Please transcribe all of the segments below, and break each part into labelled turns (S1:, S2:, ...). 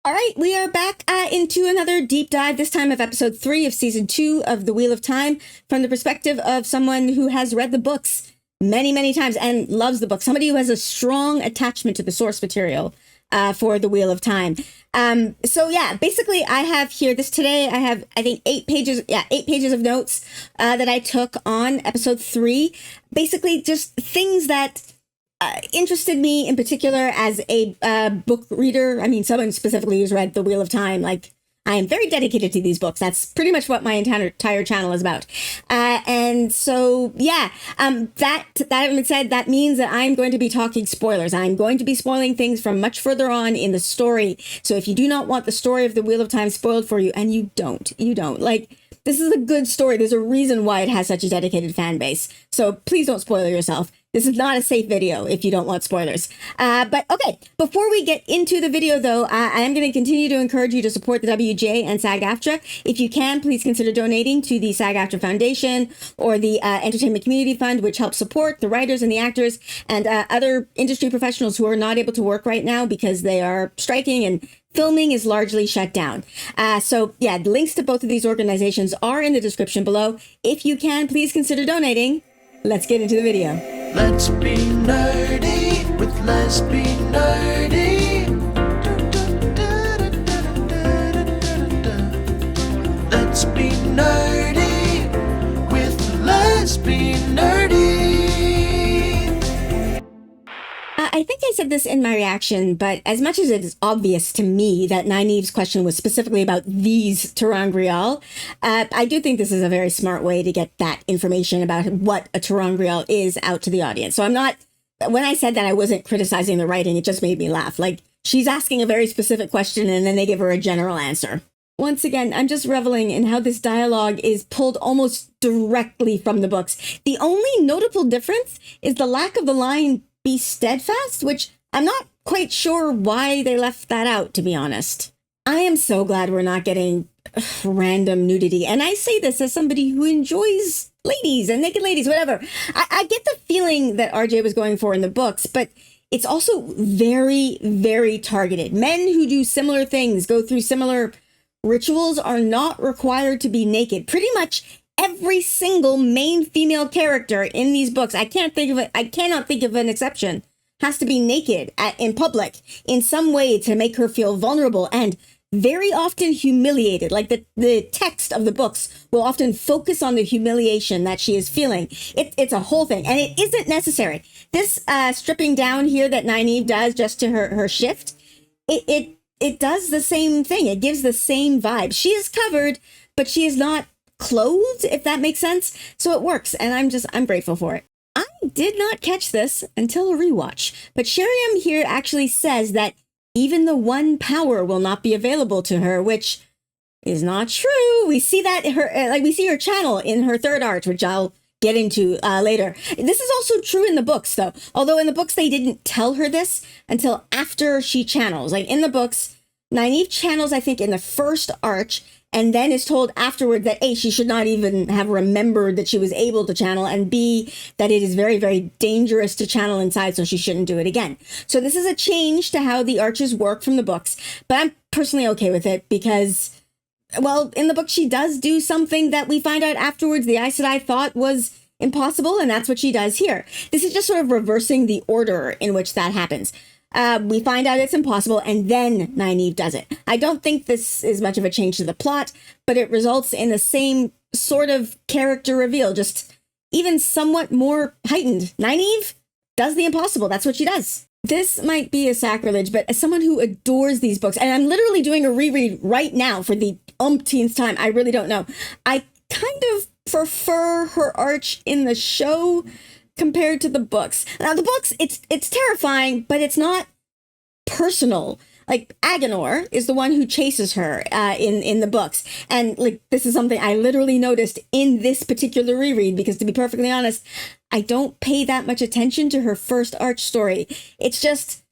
S1: All right, we are back into another deep dive, this time of episode 3 of season 2 of The Wheel of Time, from the perspective of someone who has read the books many, many times and loves the book. Somebody who has a strong attachment to the source material for The Wheel of Time. So yeah, basically I have here today, I have, I think 8 pages of notes that I took on episode 3. Basically just things that interested me in particular as a book reader. I mean, someone specifically who's read The Wheel of Time. Like, I am very dedicated to these books. That's pretty much what my entire channel is about. And so, yeah, that having been said, that means that I'm going to be talking spoilers. I'm going to be spoiling things from much further on in the story. So if you do not want the story of The Wheel of Time spoiled for you, and you don't, like, this is a good story. There's a reason why it has such a dedicated fan base. So please don't spoil yourself. This is not a safe video if you don't want spoilers. But okay, before we get into the video though, I am going to continue to encourage you to support the WJ and SAG-AFTRA. If you can, please consider donating to the SAG-AFTRA Foundation or the Entertainment Community Fund, which helps support the writers and the actors and other industry professionals who are not able to work right now because they are striking and filming is largely shut down. So yeah, the links to both of these organizations are in the description below. If you can, please consider donating. Let's get into the video.
S2: Let's be nerdy with Let's Be Nerdy. Let's be nerdy with Let's Be Nerdy.
S1: I think I said this in my reaction, but as much as it is obvious to me that Nynaeve's question was specifically about these ter'angreal, I do think this is a very smart way to get that information about what a ter'angreal is out to the audience. So I'm not, when I said that, I wasn't criticizing the writing. It just made me laugh. Like, she's asking a very specific question and then they give her a general answer. Once again, I'm just reveling in how this dialogue is pulled almost directly from the books. The only notable difference is the lack of the line, "Be steadfast," which I'm not quite sure why they left that out, to be honest. I am so glad we're not getting random nudity. And I say this as somebody who enjoys ladies and naked ladies, whatever. I get the feeling that RJ was going for in the books, but it's also very, very targeted. Men who do similar things, go through similar rituals, are not required to be naked. Pretty much every single main female character in these books, I cannot think of an exception, has to be naked in public in some way to make her feel vulnerable and very often humiliated. Like the text of the books will often focus on the humiliation that she is feeling. It's a whole thing, and it isn't necessary. This stripping down here that Nynaeve does just to her shift, it does the same thing. It gives the same vibe. She is covered, but she is not clothed, if that makes sense. So it works, and I'm grateful for it. I did not catch this until a rewatch, but Sheriam here actually says that even the one power will not be available to her, which is not true. We see that we see her channel in her third arc, which I'll get into later. This is also true in the books, though. Although in the books they didn't tell her this until after she channels. Like in the books, Nynaeve channels, I think, in the first arc, and then is told afterward that A, she should not even have remembered that she was able to channel, and B, that it is very, very dangerous to channel inside, so she shouldn't do it again. So this is a change to how the arches work from the books, but I'm personally okay with it because, well, in the book she does do something that we find out afterwards the Aes Sedai thought was impossible, and that's what she does here. This is just sort of reversing the order in which that happens. We find out it's impossible, and then Nynaeve does it. I don't think this is much of a change to the plot, but it results in the same sort of character reveal, just even somewhat more heightened. Nynaeve does the impossible. That's what she does. This might be a sacrilege, but as someone who adores these books, and I'm literally doing a reread right now for the umpteenth time, I really don't know. I kind of prefer her arch in the show compared to the books. Now, the books, it's terrifying, but it's not personal. Like, Agenor is the one who chases her in the books. And, like, this is something I literally noticed in this particular reread, because to be perfectly honest, I don't pay that much attention to her first arch story. It's just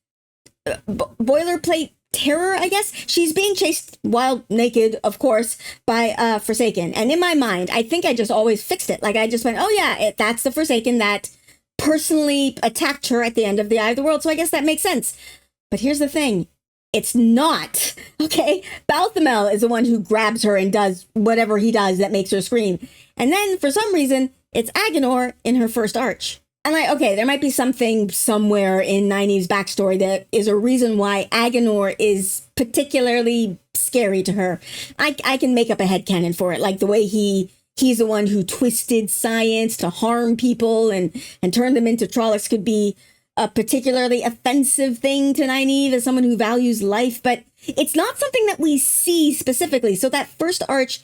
S1: boilerplate terror, I guess. She's being chased while naked, of course, by Forsaken. And in my mind, I think I just always fixed it. Like, I just went, oh yeah, that's the Forsaken that personally attacked her at the end of the Eye of the World. So I guess that makes sense. But here's the thing. It's not. Okay? Balthamel is the one who grabs her and does whatever he does that makes her scream. And then, for some reason, it's Aginor in her first arch. And okay, there might be something somewhere in Nynaeve's backstory that is a reason why Aginor is particularly scary to her. I can make up a headcanon for it, like the way he's the one who twisted science to harm people and turn them into Trollocs could be a particularly offensive thing to Nynaeve as someone who values life, but it's not something that we see specifically. So that first arch,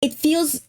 S1: it feels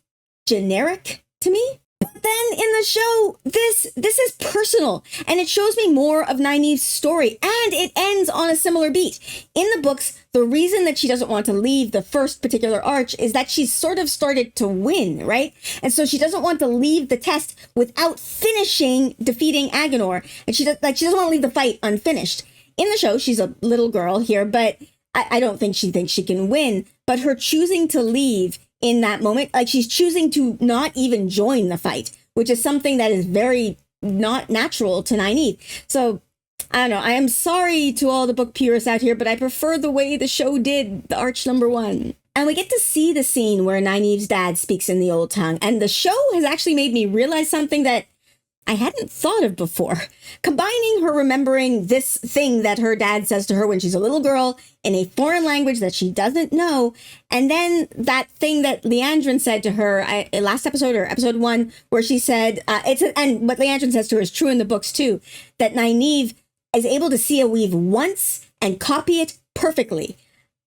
S1: generic to me. But then in the show, this is personal, and it shows me more of Nynaeve's story, and it ends on a similar beat. In the books, the reason that she doesn't want to leave the first particular arch is that she's sort of started to win, right? And so she doesn't want to leave the test without defeating Aginor, and she doesn't want to leave the fight unfinished. In the show, she's a little girl here, but I don't think she thinks she can win, but her choosing to leave in that moment, like she's choosing to not even join the fight, which is something that is very not natural to Nynaeve. So, I don't know, I am sorry to all the book purists out here, but I prefer the way the show did the arch number 1. And we get to see the scene where Nynaeve's dad speaks in the old tongue, and the show has actually made me realize something that I hadn't thought of before. Combining her remembering this thing that her dad says to her when she's a little girl in a foreign language that she doesn't know, and then that thing that Liandrin said to her last episode or episode 1, where she said, and what Liandrin says to her is true in the books too, that Nynaeve is able to see a weave once and copy it perfectly.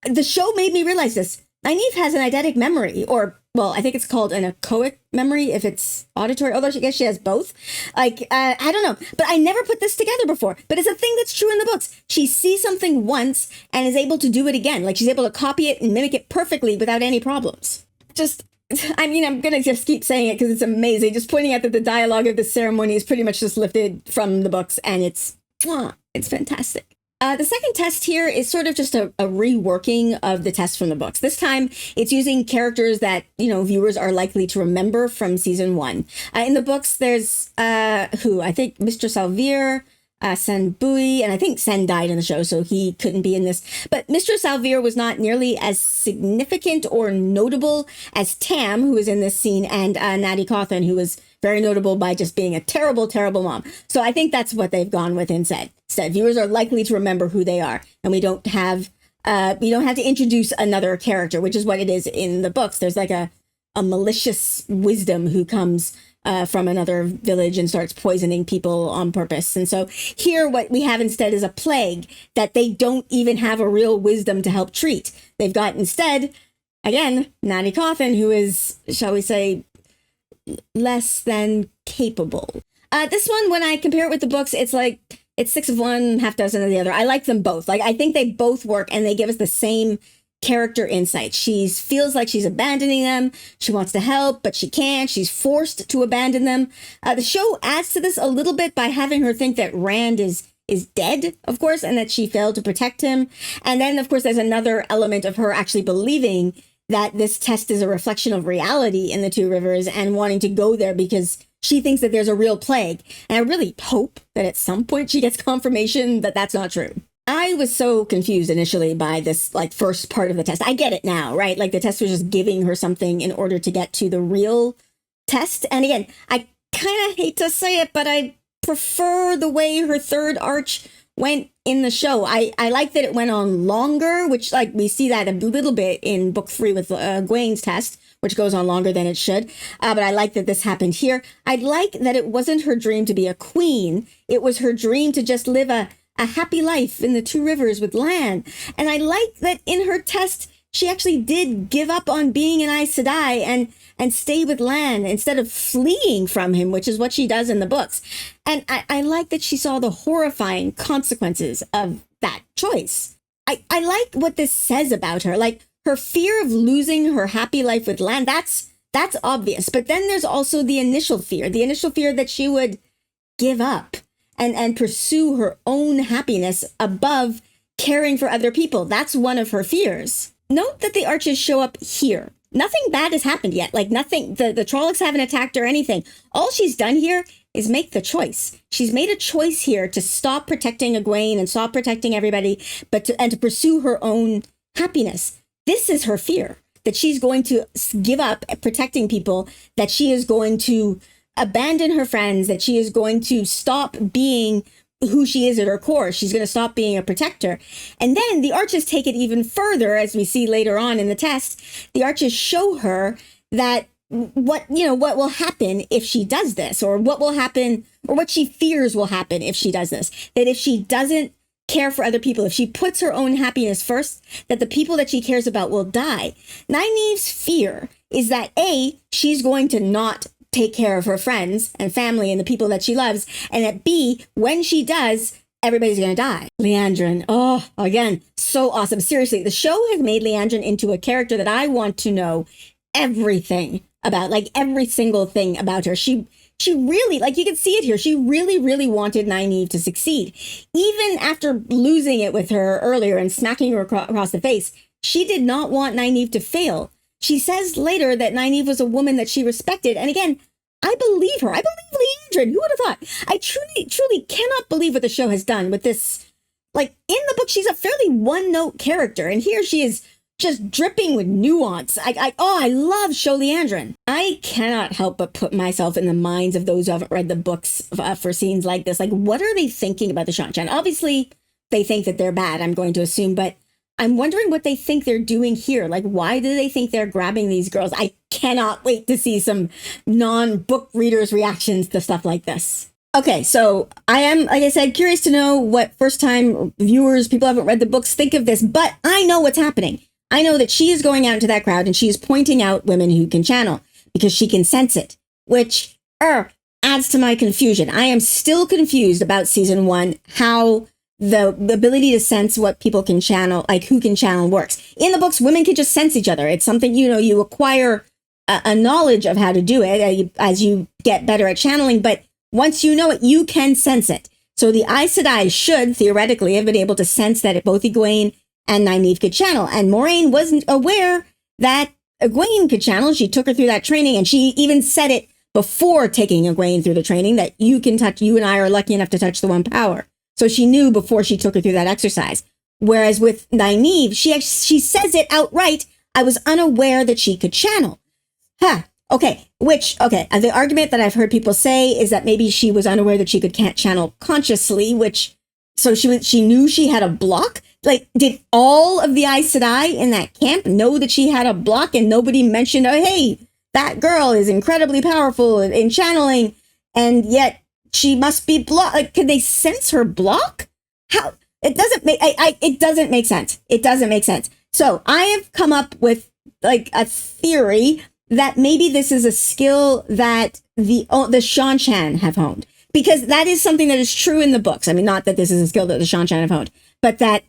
S1: The show made me realize this. Nynaeve has an eidetic memory, or, well, I think it's called an echoic memory if it's auditory, although I guess she has both. I don't know, but I never put this together before, but it's a thing that's true in the books. She sees something once and is able to do it again. Like she's able to copy it and mimic it perfectly without any problems. I'm going to just keep saying it because it's amazing. Just pointing out that the dialogue of the ceremony is pretty much just lifted from the books, and it's fantastic. The second test here is sort of just a reworking of the test from the books. This time, it's using characters that, viewers are likely to remember from season 1. In the books, there's, I think Mr. Salvir, Sen Bui, and I think Sen died in the show, so he couldn't be in this. But Mr. Salvir was not nearly as significant or notable as Tam, who was in this scene, and Natty Cawthon, who was very notable by just being a terrible, terrible mom. So I think that's what they've gone with instead. Viewers are likely to remember who they are, and we don't have to introduce another character, which is what it is in the books. There's like a malicious wisdom who comes from another village and starts poisoning people on purpose. And so here what we have instead is a plague that they don't even have a real wisdom to help treat. They've got instead, again, Natty Cawthon, who is, shall we say, less than capable. This one, when I compare it with the books, it's 6 of one, half dozen of the other. I like them both. I think they both work, and they give us the same character insight. She feels like she's abandoning them. She wants to help, but she can't. She's forced to abandon them. The show adds to this a little bit by having her think that Rand is dead, of course, and that she failed to protect him. And then, of course, there's another element of her actually believing that this test is a reflection of reality in the Two Rivers and wanting to go there because she thinks that there's a real plague. And I really hope that at some point she gets confirmation that that's not true. I was so confused initially by this first part of the test. I get it now, right? The test was just giving her something in order to get to the real test. And again, I kind of hate to say it, but I prefer the way her third arch went in the show. I like that it went on longer, which we see that a little bit in book 3 with Egwene's test, which goes on longer than it should. But I like that this happened here. I like that it wasn't her dream to be a queen. It was her dream to just live a happy life in the Two Rivers with Lan. And I like that in her test, she actually did give up on being an Aes Sedai and stay with Lan instead of fleeing from him, which is what she does in the books. And I like that she saw the horrifying consequences of that choice. I like what this says about her. Her fear of losing her happy life with Lan, that's obvious. But then there's also the initial fear that she would give up and pursue her own happiness above caring for other people. That's one of her fears. Note that the arches show up here. Nothing bad has happened yet. Nothing, the Trollocs haven't attacked or anything. All she's done here is make the choice. She's made a choice here to stop protecting Egwene and stop protecting everybody, and to pursue her own happiness. This is her fear, that she's going to give up protecting people, that she is going to abandon her friends, that she is going to stop being who she is at her core. She's going to stop being a protector. And then the arches take it even further, as we see later on in the test. The arches show her that what will happen if she does this, or what will happen, or what she fears will happen if she does this. That if she doesn't care for other people, if she puts her own happiness first, that the people that she cares about will die. Nynaeve's fear is that A, she's going to not take care of her friends and family and the people that she loves, and that B, when she does, everybody's going to die. Liandrin, oh, again, so awesome. Seriously, the show has made Liandrin into a character that I want to know everything about, like every single thing about her. She really, like you can see it here, she really, really wanted Nynaeve to succeed. Even after losing it with her earlier and smacking her across the face, she did not want Nynaeve to fail. She says later that Nynaeve was a woman that she respected. And again, I believe her. I believe Liandrin. Who would have thought? I truly cannot believe what the show has done with this. Like, in the book, she's a fairly one-note character. And here she is just dripping with nuance. I love show Liandrin. I cannot help but put myself in the minds of those who haven't read the books for scenes like this. Like, what are they thinking about the Seanchan? Obviously, they think that they're bad, I'm going to assume, but I'm wondering what they think they're doing here. Like, why do they think they're grabbing these girls? I cannot wait to see some non-book readers' reactions to stuff like this. Okay, so I am, like I said, curious to know what first-time viewers, people who haven't read the books, think of this, but I know what's happening. I know that she is going out into that crowd and she is pointing out women who can channel because she can sense it, which adds to my confusion. I am still confused about season 1, how the ability to sense what people can channel, like who can channel, works. In the books, women can just sense each other. It's something, you acquire a knowledge of how to do it as you get better at channeling. But once you know it, you can sense it. So the Aes Sedai should theoretically have been able to sense that both Egwene and Nynaeve could channel. And Moiraine wasn't aware that Egwene could channel. She took her through that training, and she even said it before taking Egwene through the training, that you and I are lucky enough to touch the one power. So she knew before she took her through that exercise. Whereas with Nynaeve, she says it outright. I was unaware that she could channel. Okay. The argument that I've heard people say is that maybe she was unaware that she can't channel consciously, so she knew she had a block. Like, did all of the Aes Sedai in that camp know that she had a block and nobody mentioned, oh, hey, that girl is incredibly powerful in channeling, and yet she must be blocked? Like, could they sense her block? How? It doesn't make, it doesn't make sense. It doesn't make sense. So I have come up with like a theory that maybe this is a skill that the Seanchan have honed, because that is something that is true in the books. I mean, not that this is a skill that the Seanchan have honed, but that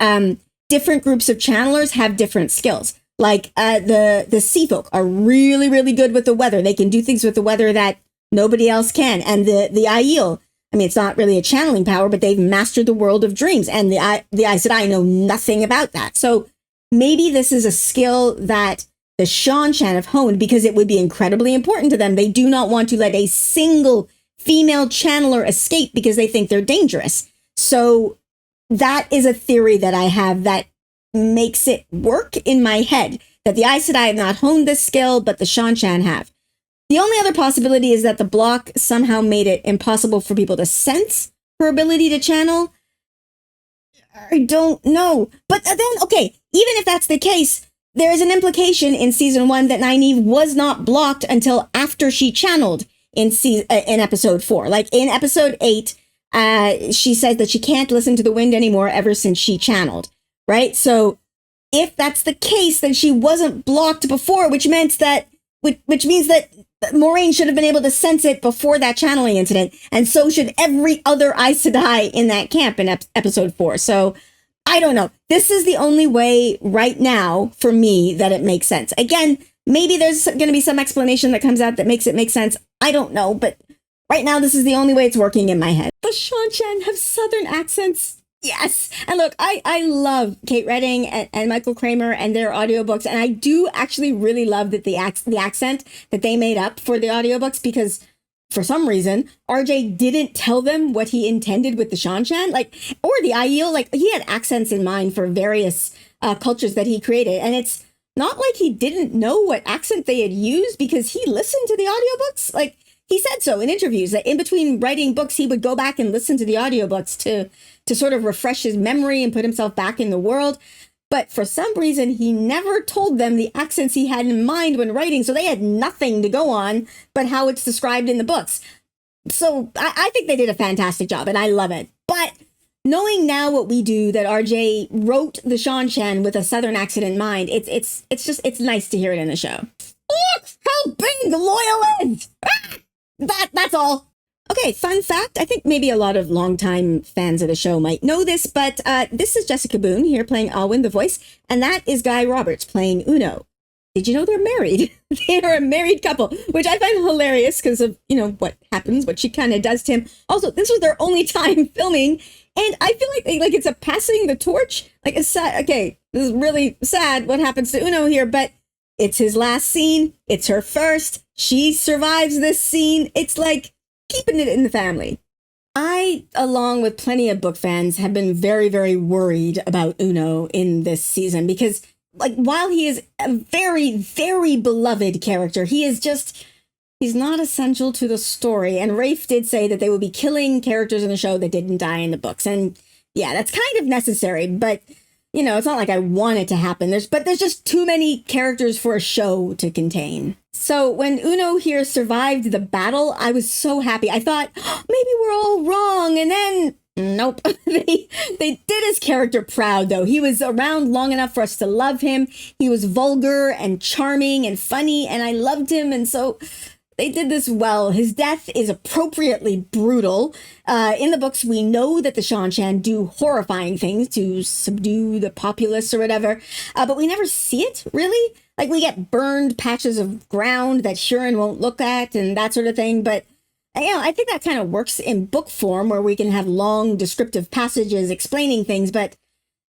S1: different groups of channelers have different skills. Like the sea folk are really, really good with the weather. They can do things with the weather that nobody else can. And the Aiel, I mean, it's not really a channeling power, but they've mastered the world of dreams. And the Aes Sedai know nothing about that. So maybe this is a skill that the Seanchan have honed because it would be incredibly important to them. They do not want to let a single female channeler escape because they think they're dangerous. So that is a theory that I have that makes it work in my head, that the Aes Sedai have not honed this skill, but the Seanchan have. The only other possibility is that the block somehow made it impossible for people to sense her ability to channel. I don't know. But then, okay, even if that's the case, there is an implication in season 1 that Nynaeve was not blocked until after she channeled in episode 4. Like in episode 8, she says that she can't listen to the wind anymore ever since she channeled, right? So if that's the case, then she wasn't blocked before, which means that Moiraine should have been able to sense it before that channeling incident, and so should every other Aes Sedai in that camp in episode 4. So I don't know. This is the only way right now for me that it makes sense. Again, maybe there's going to be some explanation that comes out that makes it make sense. I don't know, but right now this is the only way it's working in my head. The Seanchan have southern accents. Yes. And look, I love Kate Redding and Michael Kramer and their audiobooks. And I do actually really love that the accent that they made up for the audiobooks, because for some reason, RJ didn't tell them what he intended with the Seanchan, like, or the Aiel. Like, he had accents in mind for various cultures that he created. And it's not like he didn't know what accent they had used, because he listened to the audiobooks. Like, he said so in interviews that in between writing books, he would go back and listen to the audiobooks to sort of refresh his memory and put himself back in the world. But for some reason, he never told them the accents he had in mind when writing, so they had nothing to go on but how it's described in the books. So I think they did a fantastic job, and I love it. But knowing now what we do, that RJ wrote the Seanchan with a Southern accent in mind, it's nice to hear it in the show. Look how big the loyal is! That's all. Okay, fun fact. I think maybe a lot of longtime fans of the show might know this, but this is Jessica Boone here playing Alwyn, the voice, and that is Guy Roberts playing Uno. Did you know they're married? They are a married couple, which I find hilarious because of, what happens, what she kind of does to him. Also, this was their only time filming, and I feel like it's a passing the torch. Like, it's sad. Okay, this is really sad what happens to Uno here, but it's his last scene. It's her first. She survives this scene. It's like keeping it in the family. I, along with plenty of book fans, have been very, very worried about Uno in this season because, like, while he is a very, very beloved character, he's not essential to the story. And Rafe did say that they would be killing characters in the show that didn't die in the books. And yeah, that's kind of necessary, but it's not like I want it to happen. There's just too many characters for a show to contain. So when Uno here survived the battle, I was so happy. I thought, maybe we're all wrong. And then, nope. They did his character proud, though. He was around long enough for us to love him. He was vulgar and charming and funny, and I loved him. And so they did this well. His death is appropriately brutal. In the books, we know that the Seanchan do horrifying things to subdue the populace or whatever, but we never see it, really. Like, we get burned patches of ground that Huron won't look at and that sort of thing. But, I think that kind of works in book form where we can have long descriptive passages explaining things. But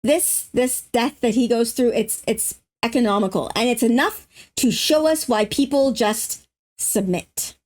S1: this death that he goes through, it's economical. And it's enough to show us why people just submit.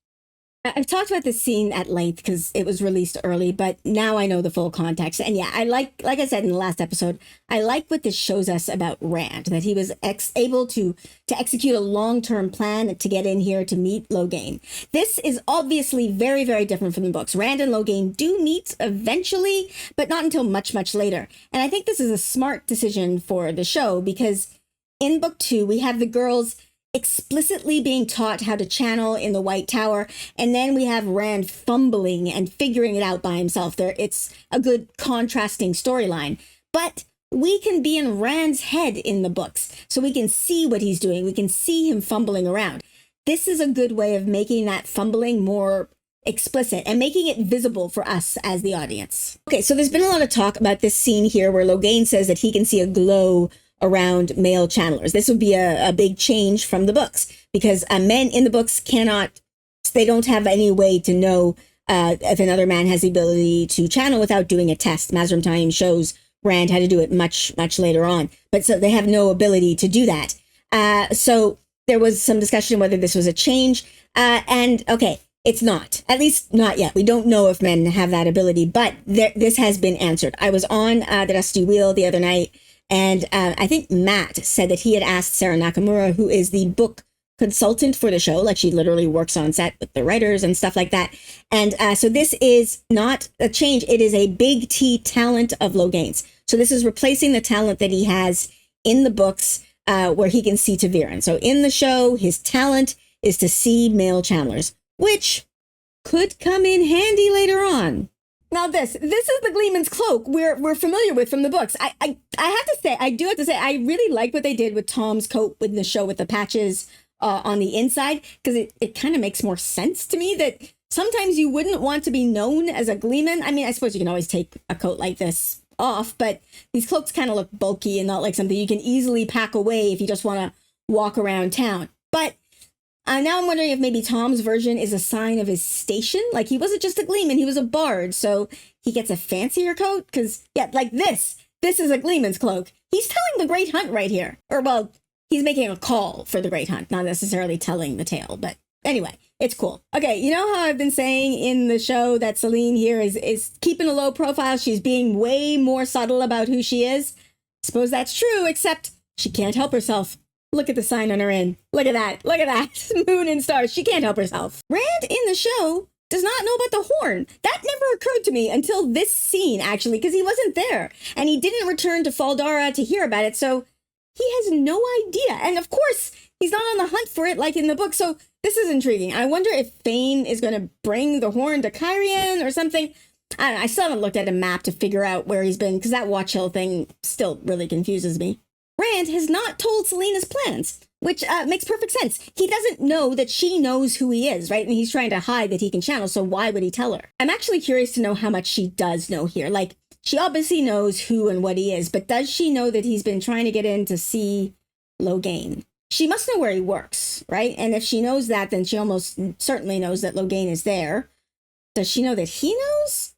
S1: I've talked about this scene at length because it was released early, but now I know the full context. And yeah, I like I said in the last episode, I like what this shows us about Rand, that he was able to execute a long-term plan to get in here to meet Logain. This is obviously very, very different from the books. Rand and Logain do meet eventually, but not until much, much later. And I think this is a smart decision for the show because in book 2, we have the girls explicitly being taught how to channel in the White Tower, and then we have Rand fumbling and figuring it out by himself. It's a good contrasting storyline, but we can be in Rand's head in the books, so we can see what he's doing. We can see him fumbling around. This is a good way of making that fumbling more explicit and making it visible for us as the audience. Okay, so there's been a lot of talk about this scene here where Logain says that he can see a glow around male channelers. This would be a big change from the books because men in the books they don't have any way to know if another man has the ability to channel without doing a test. Mazrim Time shows Rand how to do it much, much later on, but so they have no ability to do that. So there was some discussion whether this was a change, and okay, it's not, at least not yet. We don't know if men have that ability, but this has been answered. I was on the Dusty Wheel the other night, and I think Matt said that he had asked Sarah Nakamura, who is the book consultant for the show, like she literally works on set with the writers and stuff like that. And so this is not a change. It is a big T talent of Logain's. So this is replacing the talent that he has in the books where he can see Ta'Viren. So in the show, his talent is to see male channelers, which could come in handy later on. Now this is the Gleeman's cloak we're familiar with from the books. I do have to say, I really like what they did with Thom's coat in the show with the patches on the inside, because it kind of makes more sense to me that sometimes you wouldn't want to be known as a Gleeman. I mean, I suppose you can always take a coat like this off, but these cloaks kind of look bulky and not like something you can easily pack away if you just want to walk around town. But now I'm wondering if maybe Thom's version is a sign of his station. Like, he wasn't just a Gleeman, he was a bard, so he gets a fancier coat? Because, yeah, like this is a Gleeman's cloak. He's telling the Great Hunt right here. Or, well, he's making a call for the Great Hunt, not necessarily telling the tale, but Anyway, it's cool. Okay, you know how I've been saying in the show that Selene here is keeping a low profile? She's being way more subtle about who she is. Suppose that's true, except she can't help herself. Look at the sign on her inn. Look at that. Look at that. Moon and stars. She can't help herself. Rand in the show does not know about the horn. That never occurred to me until this scene, actually, because he wasn't there. And he didn't return to Faldara to hear about it, so he has no idea. And of course, he's not on the hunt for it like in the book, so this is intriguing. I wonder if Thane is going to bring the horn to Cairhien or something. I don't know. I still haven't looked at a map to figure out where he's been, because that Watch Hill thing still really confuses me. Rand has not told Selene's plans, which makes perfect sense. He doesn't know that she knows who he is, right? And he's trying to hide that he can channel, so why would he tell her? I'm actually curious to know how much she does know here. Like, she obviously knows who and what he is, but does she know that he's been trying to get in to see Logain? She must know where he works, right? And if she knows that, then she almost certainly knows that Logain is there. Does she know that he knows?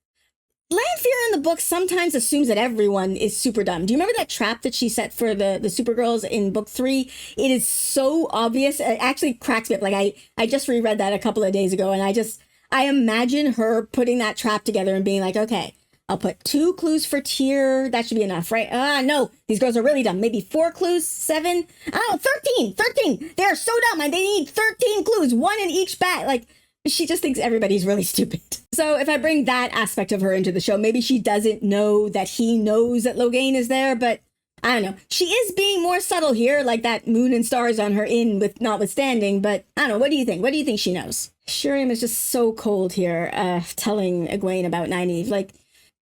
S1: Lanfear in the book sometimes assumes that everyone is super dumb. Do you remember that trap that she set for the Supergirls in book 3? It is so obvious. It actually cracks me up. Like, I just reread that a couple of days ago, and I imagine her putting that trap together and being like, okay, I'll put 2 clues for Tyr. That should be enough, right? No, these girls are really dumb. Maybe 4 clues, 7? Oh, 13. They're so dumb, and they need 13 clues, 1 in each bag. Like, she just thinks everybody's really stupid. So if I bring that aspect of her into the show, maybe she doesn't know that he knows that Logain is there, but I don't know. She is being more subtle here, like that moon and stars on her inn with notwithstanding, but I don't know. What do you think? What do you think she knows? Shuriam is just so cold here, telling Egwene about Nynaeve. Like,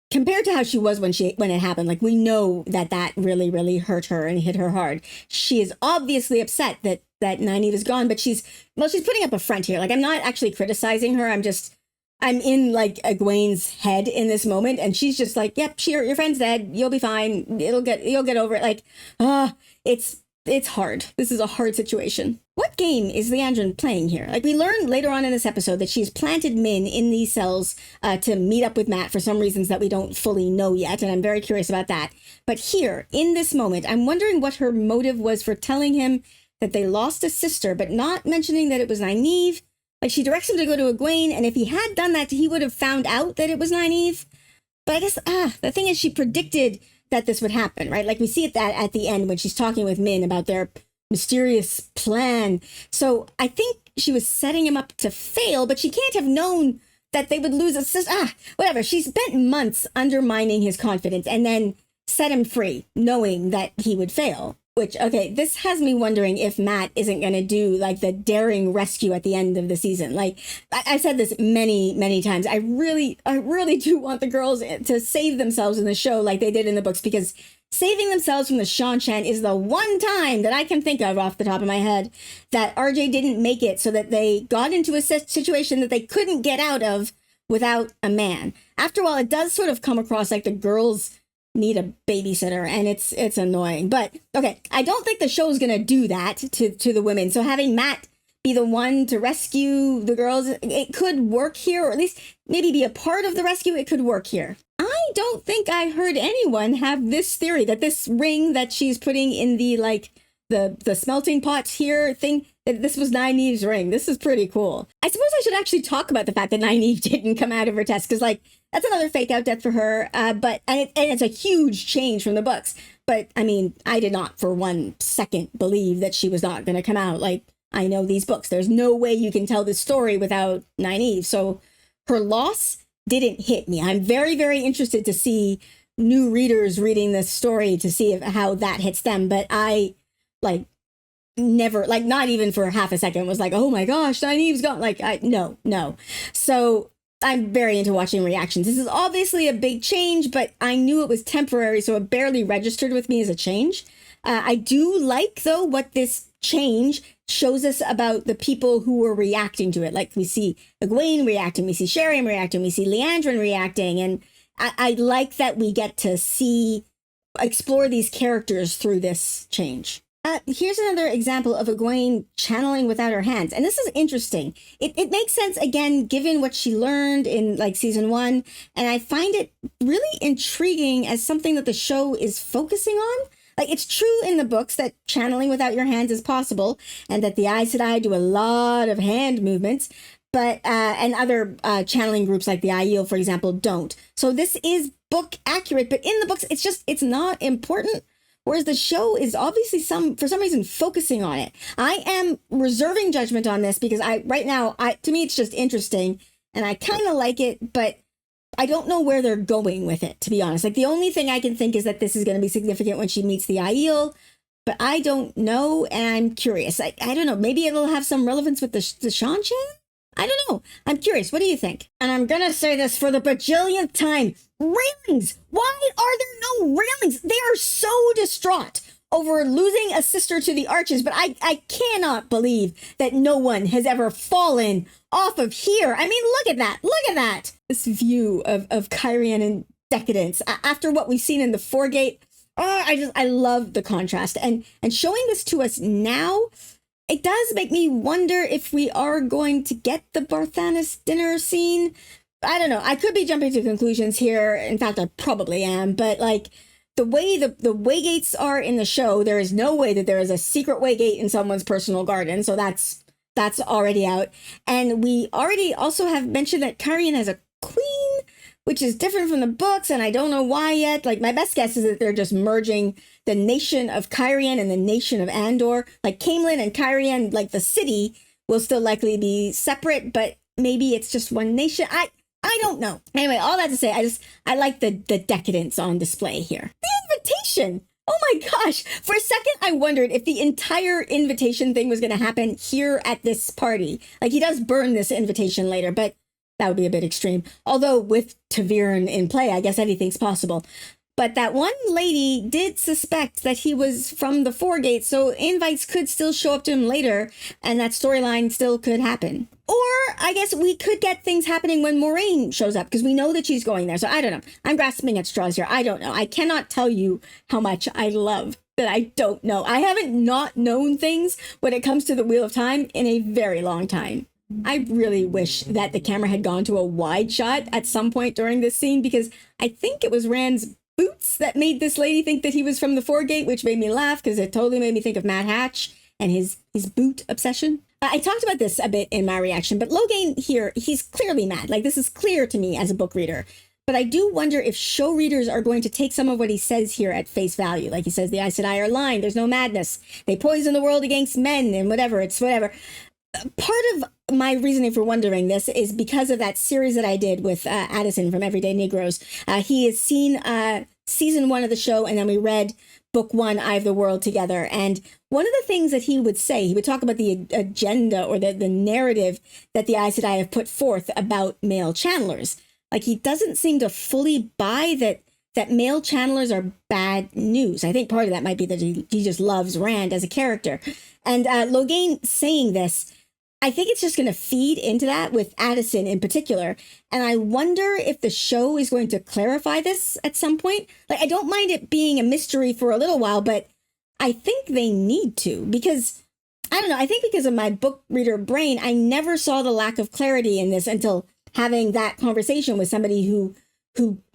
S1: compared to how she was when it happened, like, we know that really, really hurt her and hit her hard. She is obviously upset that Nynaeve is gone, but she's putting up a front here. Like, I'm not actually criticizing her. I'm in, like, Egwene's head in this moment, and she's just like, yep, your friend's dead. You'll be fine. You'll get over it. Like, it's hard. This is a hard situation. What game is Liandrin playing here? Like, we learn later on in this episode that she's planted Min in these cells to meet up with Mat for some reasons that we don't fully know yet, and I'm very curious about that. But here, in this moment, I'm wondering what her motive was for telling him that they lost a sister, but not mentioning that it was Nynaeve. Like, she directs him to go to Egwene, and if he had done that, he would have found out that it was Nynaeve. But I guess, the thing is, she predicted that this would happen, right? Like, we see it that at the end when she's talking with Min about their mysterious plan. So I think she was setting him up to fail, but she can't have known that they would lose a sister. Whatever. She spent months undermining his confidence and then set him free, knowing that he would fail. Which, okay, this has me wondering if Mat isn't going to do, like, the daring rescue at the end of the season. Like, I've said this many, many times. I really do want the girls to save themselves in the show like they did in the books, because saving themselves from the Seanchan is the one time that I can think of off the top of my head that RJ didn't make it, so that they got into a situation that they couldn't get out of without a man. After all, it does sort of come across like the girls need a babysitter, and it's annoying. But okay, I don't think the show's gonna do that to the women. So having Mat be the one to rescue the girls, it could work here, or at least maybe be a part of the rescue. It could work here. I don't think I heard anyone have this theory that this ring that she's putting in the, like, the smelting pot here thing, that this was Nynaeve's ring. This is pretty cool. I suppose I should actually talk about the fact that Nynaeve didn't come out of her test, because, like, that's another fake out death for her. But it's a huge change from the books. But I mean, I did not for 1 second believe that she was not going to come out. Like, I know these books. There's no way you can tell this story without Nynaeve. So her loss didn't hit me. I'm very, very interested to see new readers reading this story to see how that hits them. But I, like, never, like, not even for half a second was like, oh my gosh, Nynaeve's gone. Like, no. So I'm very into watching reactions. This is obviously a big change, but I knew it was temporary, so it barely registered with me as a change. I do like, though, what this change shows us about the people who were reacting to it. Like, we see Egwene reacting, we see Shuriam reacting, we see Liandrin reacting, and I like that we get to explore these characters through this change. Here's another example of Egwene channeling without her hands. And this is interesting. It makes sense, again, given what she learned in, like, season 1. And I find it really intriguing as something that the show is focusing on. Like, it's true in the books that channeling without your hands is possible, and that the Aes Sedai do a lot of hand movements, but and other channeling groups like the Aiel, for example, don't. So this is book accurate, but in the books, it's not important. Whereas the show is obviously for some reason focusing on it. I am reserving judgment on this because right now, to me, it's just interesting and I kind of like it, but I don't know where they're going with it, to be honest. Like, the only thing I can think is that this is going to be significant when she meets the Aiel, but I don't know, and I'm curious. I don't know. Maybe it'll have some relevance with the Seanchan? I don't know. I'm curious. What do you think? And I'm going to say this for the bajillionth time. Railings! Why are there no railings? They are so distraught over losing a sister to the Arches, but I cannot believe that no one has ever fallen off of here. I mean, look at that. Look at that. This view of Cairhien in decadence. After what we've seen in the Foregate, I love the contrast. And showing this to us now, it does make me wonder if we are going to get the Barthanes dinner scene. I don't know. I could be jumping to conclusions here. In fact, I probably am. But like the way the waygates are in the show, there is no way that there is a secret waygate in someone's personal garden. So that's already out. And we already also have mentioned that Cairhien has a queen, which is different from the books, and I don't know why yet. Like, my best guess is that they're just merging the nation of Cairhien and the nation of Andor. Like, Caemlyn and Cairhien, like the city, will still likely be separate, but maybe it's just one nation. I don't know. Anyway, all that to say, I like the decadence on display here. The invitation! Oh my gosh! For a second, I wondered if the entire invitation thing was going to happen here at this party. Like, he does burn this invitation later, but that would be a bit extreme. Although with Ta'Veren in play, I guess anything's possible. But that one lady did suspect that he was from the Foregate, so invites could still show up to him later, and that storyline still could happen. Or I guess we could get things happening when Moiraine shows up, because we know that she's going there. So I don't know. I'm grasping at straws here. I don't know. I cannot tell you how much I love that I don't know. I haven't not known things when it comes to the Wheel of Time in a very long time. I really wish that the camera had gone to a wide shot at some point during this scene, because I think it was Rand's boots that made this lady think that he was from the Foregate, which made me laugh because it totally made me think of Mad Hatch and his boot obsession. I talked about this a bit in my reaction, but Logain here, he's clearly mad. Like, this is clear to me as a book reader. But I do wonder if show readers are going to take some of what he says here at face value. Like, he says the Aes Sedai are lying. There's no madness. They poison the world against men and whatever. It's whatever. Part of my reasoning for wondering this is because of that series that I did with Addison from Everyday Negroes. He has seen season 1 of the show, and then we read book 1, Eye of the World, together. And one of the things that he would say, he would talk about the agenda or the narrative that the Aes Sedai have put forth about male channelers. Like, he doesn't seem to fully buy that male channelers are bad news. I think part of that might be that he just loves Rand as a character. And Logain saying this, I think it's just going to feed into that with Addison in particular. And I wonder if the show is going to clarify this at some point. Like, I don't mind it being a mystery for a little while, but I think they need to, because, I don't know, I think because of my book reader brain, I never saw the lack of clarity in this until having that conversation with somebody who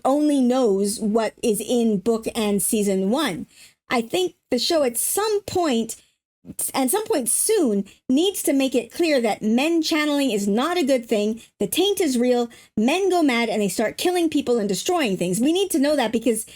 S1: only knows what is in book and season 1. I think the show at some point soon, needs to make it clear that men channeling is not a good thing. The taint is real. Men go mad and they start killing people and destroying things. We need to know that, because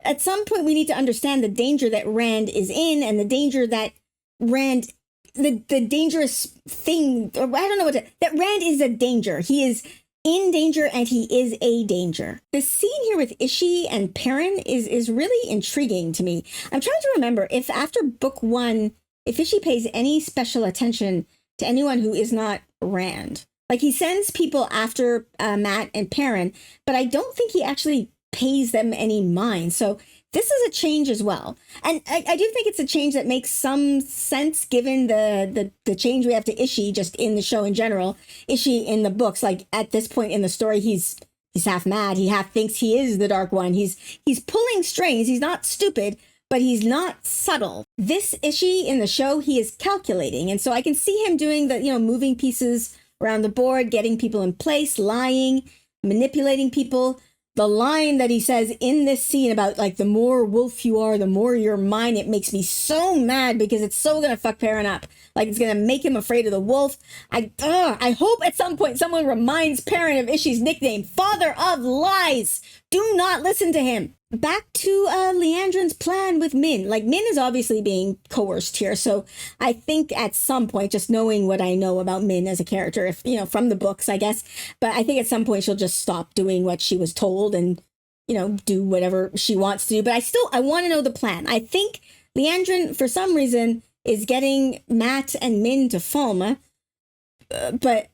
S1: at some point we need to understand the danger that Rand is in, and the danger that Rand, the dangerous thing, or I don't know that Rand is a danger. He is in danger, and he is a danger. The scene here with Ishi and Perrin is really intriguing to me. I'm trying to remember if after book 1, if Ishi pays any special attention to anyone who is not Rand. Like, he sends people after Mat and Perrin, but I don't think he actually pays them any mind. So this is a change as well. And I do think it's a change that makes some sense given the change we have to Ishi just in the show in general. Ishi in the books, like at this point in the story, he's half mad. He half thinks he is the Dark One. He's pulling strings. He's not stupid, but he's not subtle. This Ishi in the show, he is calculating. And so I can see him doing the, moving pieces around the board, getting people in place, lying, manipulating people. the line that he says in this scene about like the more wolf you are, the more you're mine, it makes me so mad because it's so gonna fuck Perrin up. Like it's gonna make him afraid of the wolf. I hope at some point someone reminds Perrin of Ishi's nickname, Father of Lies. Do not listen to him. Back to Liandrin's plan with Min. Like Min is obviously being coerced here, so I think at some point, just knowing what I know about Min as a character, if you know from the books, I guess, but I think at some point she'll just stop doing what she was told and do whatever she wants to do. But I want to know the plan. I think Liandrin, for some reason, is getting Matt and Min to Thom. But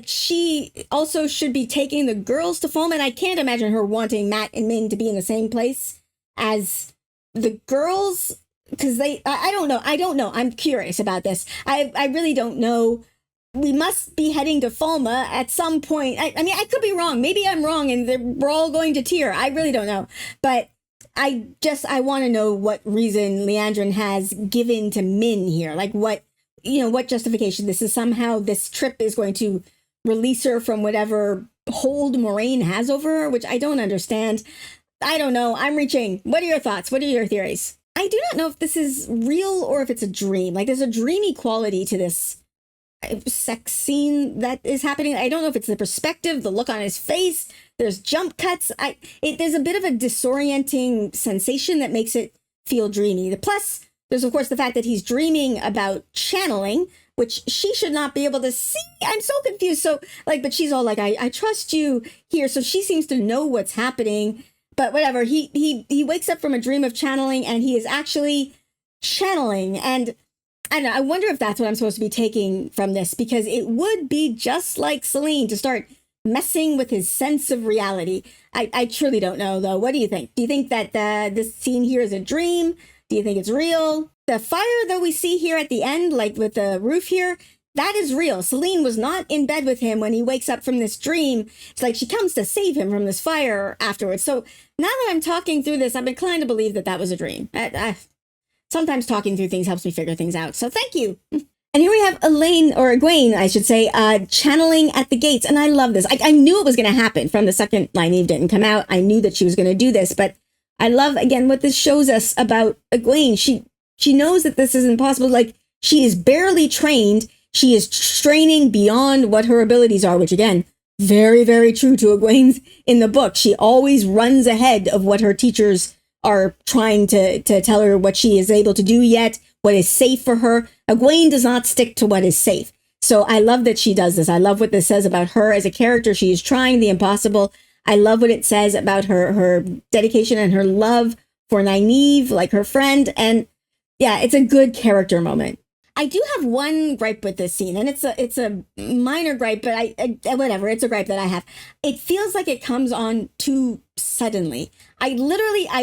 S1: she also should be taking the girls to Thom, and I can't imagine her wanting Matt and Min to be in the same place as the girls, because I don't know. I'm curious about this. I really don't know. We must be heading to Thom at some point. I mean, I could be wrong. Maybe I'm wrong, and we're all going to Tyr. I really don't know. But I want to know what reason Liandrin has given to Min here. Like what justification this is. Somehow this trip is going to release her from whatever hold Moraine has over her, which I don't understand. I don't know. I'm reaching. What are your thoughts? What are your theories? I do not know if this is real or if it's a dream. Like there's a dreamy quality to this sex scene that is happening. I don't know if it's the perspective, the look on his face. There's jump cuts. There's a bit of a disorienting sensation that makes it feel dreamy. Plus, there's, of course, the fact that he's dreaming about channeling, which she should not be able to see. I'm so confused. So, but she's all like, I trust you here. So she seems to know what's happening. But whatever, he wakes up from a dream of channeling, and he is actually channeling. And I don't know, I wonder if that's what I'm supposed to be taking from this, because it would be just like Selene to start messing with his sense of reality. I truly don't know, though. What do you think? Do you think that this scene here is a dream? Do you think it's real? The fire that we see here at the end, like with the roof here, that is real. Selene was not in bed with him when he wakes up from this dream. It's like she comes to save him from this fire afterwards. So now that I'm talking through this, I'm inclined to believe that was a dream. Sometimes talking through things helps me figure things out. So thank you. And here we have Egwene, I should say, channeling at the gates. And I love this. I knew it was going to happen from the second Nynaeve didn't come out. I knew that she was going to do this, but I love, again, what this shows us about Egwene. She knows that this isn't possible. Like, she is barely trained. She is straining beyond what her abilities are, which, again, very, very true to Egwene's in the book. She always runs ahead of what her teachers are trying to tell her what she is able to do yet, what is safe for her. Egwene does not stick to what is safe. So I love that she does this. I love what this says about her as a character. She is trying the impossible. I love what it says about her dedication and her love for Nynaeve, like her friend. And yeah, it's a good character moment. I do have one gripe with this scene, and it's a minor gripe, but I whatever, it's a gripe that I have. It feels like it comes on too suddenly. I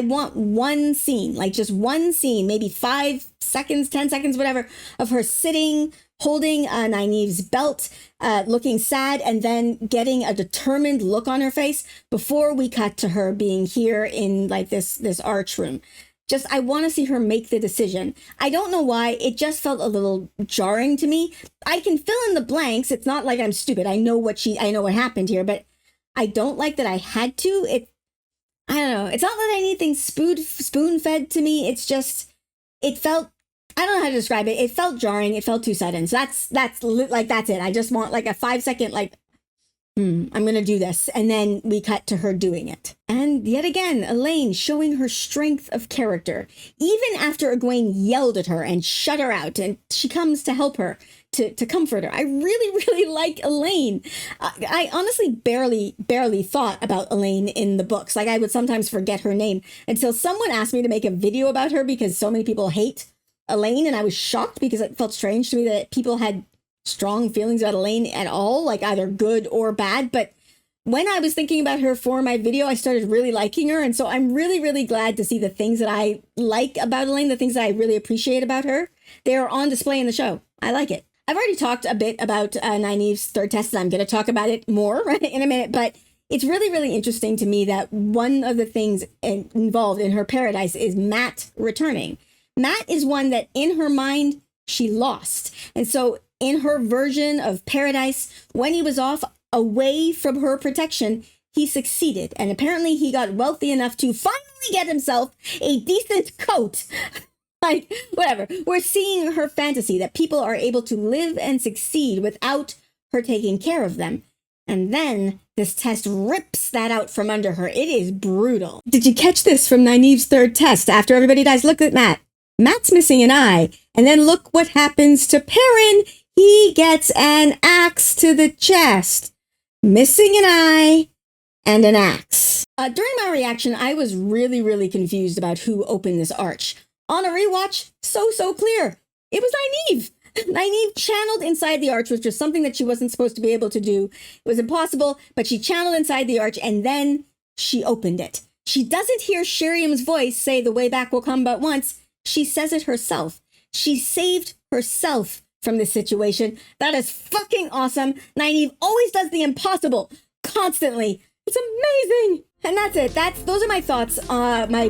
S1: want one scene, like just one scene, maybe 5 seconds, 10 seconds, whatever, of her sitting, holding Nynaeve's belt, looking sad, and then getting a determined look on her face before we cut to her being here in like this arch room. Just, I want to see her make the decision. I don't know why. It just felt a little jarring to me. I can fill in the blanks. It's not like I'm stupid. I know what happened here, but I don't like that I had to. I don't know. It's not that anything spoon-fed to me. It's just, it felt, I don't know how to describe it. It felt jarring. It felt too sudden. So that's it. I just want like a 5-second, like, I'm going to do this. And then we cut to her doing it. And yet again, Elaine showing her strength of character. Even after Egwene yelled at her and shut her out, and she comes to help her, to comfort her. I really, really like Elaine. I honestly barely thought about Elaine in the books. Like I would sometimes forget her name until someone asked me to make a video about her because so many people hate Elaine. And I was shocked because it felt strange to me that people had strong feelings about Elaine at all, like either good or bad. But when I was thinking about her for my video, I started really liking her. And so I'm really, really glad to see the things that I like about Elaine, the things that I really appreciate about her. They are on display in the show. I like it. I've already talked a bit about Nynaeve's third test, and I'm going to talk about it more in a minute. But it's really, really interesting to me that one of the things involved in her paradise is Matt returning. Matt is one that in her mind, she lost. And so in her version of paradise, when he was off away from her protection, he succeeded, and apparently he got wealthy enough to finally get himself a decent coat. Like, whatever. We're seeing her fantasy that people are able to live and succeed without her taking care of them. And then this test rips that out from under her. It is brutal. Did you catch this from Nynaeve's third test? After everybody dies, look at Matt. Matt's missing an eye. And then look what happens to Perrin. He gets an axe to the chest. Missing an eye and an axe. During my reaction, I was really confused about who opened this arch. On a rewatch, so clear. It was Nynaeve. Nynaeve channeled inside the arch, which was something that she wasn't supposed to be able to do. It was impossible, but she channeled inside the arch, and then she opened it. She doesn't hear Sheriam's voice say the way back will come but once. She says it herself. She saved herself from this situation. That is fucking awesome. Nynaeve always does the impossible, constantly. It's amazing. And that's it. Those are my thoughts, my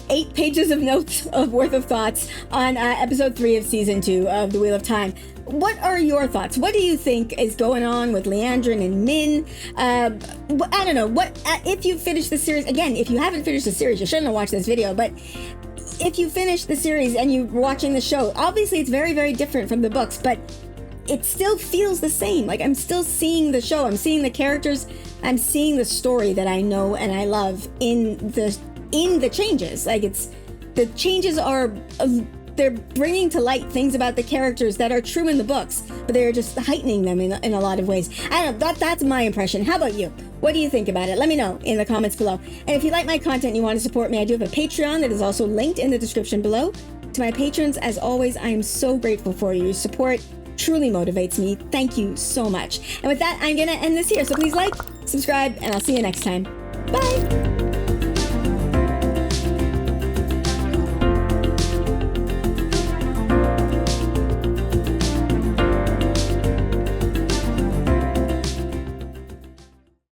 S1: 8 pages of notes worth of thoughts on episode 3 of season 2 of The Wheel of Time. What are your thoughts? What do you think is going on with Liandrin and Min? I don't know. What if you finish the series? Again, if you haven't finished the series, you shouldn't have watched this video, but if you finish the series and you're watching the show, obviously it's very different from the books, but it still feels the same. Like, I'm still seeing the show. I'm seeing the characters. I'm seeing the story that I know and I love in the changes. Like, the changes are, they're bringing to light things about the characters that are true in the books, but they're just heightening them in a lot of ways. I don't know, that's my impression. How about you? What do you think about it? Let me know in the comments below. And if you like my content and you want to support me, I do have a Patreon that is also linked in the description below. To my patrons, as always, I am so grateful for you. Your support truly motivates me. Thank you so much. And with that, I'm gonna end this here. So please like, subscribe, and I'll see you next time. Bye!